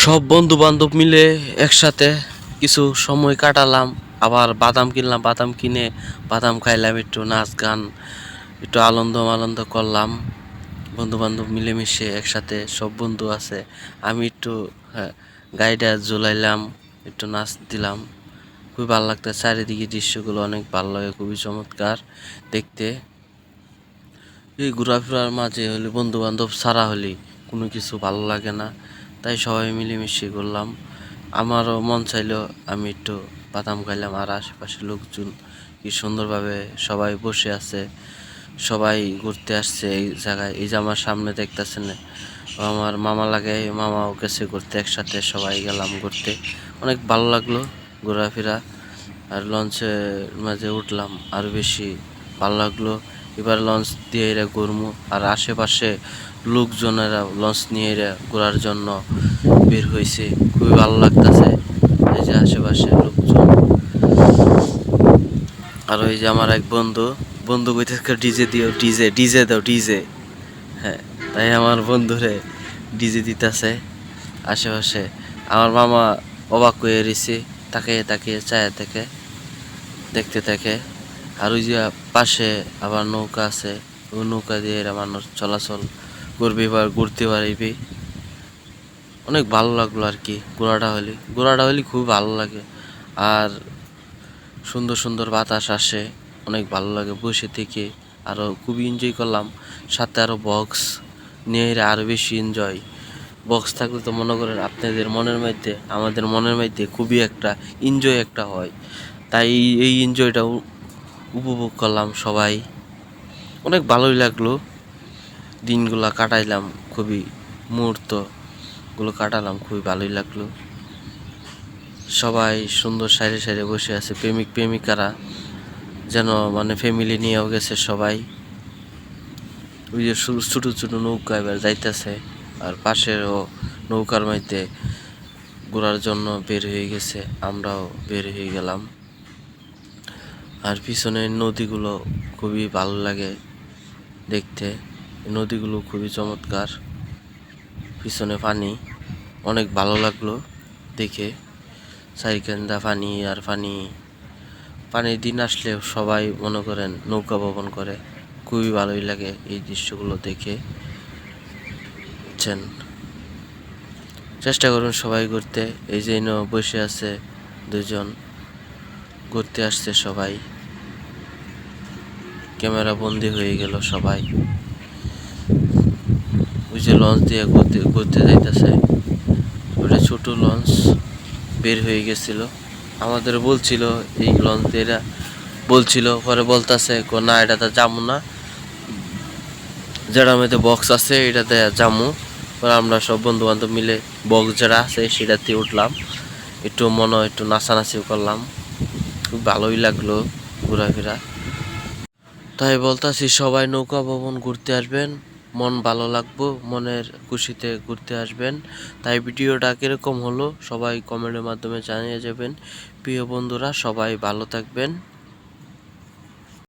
সব বন্ধু বান্ধব মিলে একসাথে কিছু সময় কাটালাম। আবার বাদাম কিনলাম, বাদাম কিনে বাদাম খাইলাম, একটু নাচ গান, একটু আনন্দ করলাম। বন্ধু বান্ধব মিলেমিশে একসাথে সব বন্ধু আছে। আমি একটু গাড়িটা ঝুলাইলাম, একটু নাচ দিলাম। খুবই ভালো লাগতো, চারিদিকে দৃশ্যগুলো অনেক ভালো লাগে, খুবই চমৎকার দেখতে। এই ঘোরাফেরার মাঝে হলে বন্ধু বান্ধব ছাড়া হলে কোনো কিছু ভালো লাগে না, তাই সবাই মিলেমিশে করলাম। আমারও মন চাইলো আমি একটু বাদাম খাইলাম, আর আশেপাশে লোকজন কি সুন্দরভাবে সবাই বসে আছে, সবাই ঘুরতে আসছে এই জায়গায়। এই যে আমার সামনে দেখতেছেন, আমার মামা লাগে, মামাও গেছে ঘুরতে, একসাথে সবাই গেলাম ঘুরতে। অনেক ভালো লাগলো ঘোরাফেরা। আর লঞ্চের মাঝে উঠলাম, আরও বেশি ভালো লাগলো। এবার লঞ্চ দিয়ে এরা ঘুরমু, আর আশেপাশে লোকজনেরা লঞ্চ নিয়ে এরা ঘোরার জন্য বের হয়েছে। খুবই ভালো লাগতেছে এই যে আশেপাশে লোকজন। আর ওই যে আমার এক বন্ধু বন্ধু কইতেছে ডিজে দিও, ডিজে ডিজে দাও ডিজে। হ্যাঁ, তাই আমার বন্ধুরে ডিজে দিতেছে আশেপাশে। আমার মামা অবাক হয়ে রয়েছে, তাকিয়ে তাকিয়ে চায় থেকে দেখতে থাকে। আর ওই যে পাশে আবার নৌকা আছে, ওই নৌকা দিয়ে এরা মানুষ চলাচল করবে বা ঘুরতে পারবি। অনেক ভালো লাগলো আর কি। ঘোড়াটা হলে খুব ভালো লাগে। আর সুন্দর সুন্দর বাতাস আসে, অনেক ভালো লাগে বসে থেকে। আরও খুবই এনজয় করলাম। সাথে আরও বক্স নিয়ে এরা আরও বেশি এনজয়। বক্স থাকলে তো মনে করেন আপনাদের মনের মধ্যে, আমাদের মনের মধ্যে খুবই একটা এনজয় একটা হয়। তাই এই এনজয়টা উপভোগ করলাম সবাই। অনেক ভালোই লাগলো, দিনগুলা কাটাইলাম, খুবই মুহূর্তগুলো কাটালাম, খুবই ভালোই লাগলো। সবাই সুন্দর সাইডে সাইডে বসে আছে, প্রেমিক প্রেমিকারা যেন মানে ফ্যামিলি নিয়েও গেছে সবাই। ওই যে ছোট ছোট নৌকা এবার যাইতেছে, আর পাশেরও নৌকার মধ্যে ঘোরার জন্য বের হয়ে গেছে, আমরাও বের হয়ে গেলাম। আর পিছনের নদীগুলো খুবই ভালো লাগে দেখতে, নদীগুলো খুবই চমৎকার। পিছনে পানি, অনেক ভালো লাগলো দেখে। চারিখান্দা পানি আর পানি। পানির দিন আসলে সবাই মনে করেন নৌকা ভ্রমণ করে, খুবই ভালোই লাগে এই দৃশ্যগুলো দেখে। বুঝছেন, চেষ্টা করুন সবাই ঘুরতে। এই যে বসে আছে দুজন, ঘুরতে আসছে সবাই, ক্যামেরা বন্দি হয়ে গেল সবাই। ওই যে লঞ্চ দিয়ে ঘুরতে ঘুরতে যাইতেছে, ওটা ছোট লঞ্চ বের হয়ে গেছিল। আমাদের বলছিল এই লঞ্চ দিয়ে বলছিল, পরে বলতেছে না এটাতে যাবো না, যেটার মধ্যে বক্স আছে এটাতে যাবো। পরে আমরা সব বন্ধু বান্ধব মিলে বক্স যেটা আছে সেটাতে উঠলাম, একটু একটু নাচানাচিও করলাম। খুব ভালোই লাগলো ঘোরাফেরা। তাই বলতাছি সবাই নৌকা ভবন ঘুরতে আসবেন, মন ভালো লাগবো, মনের খুশিতে ঘুরতে আসবেন। তাই ভিডিওটা কিরকম হলো সবাই কমেন্টের মাধ্যমে জানিয়ে যাবেন। প্রিয় বন্ধুরা, সবাই ভালো থাকবেন।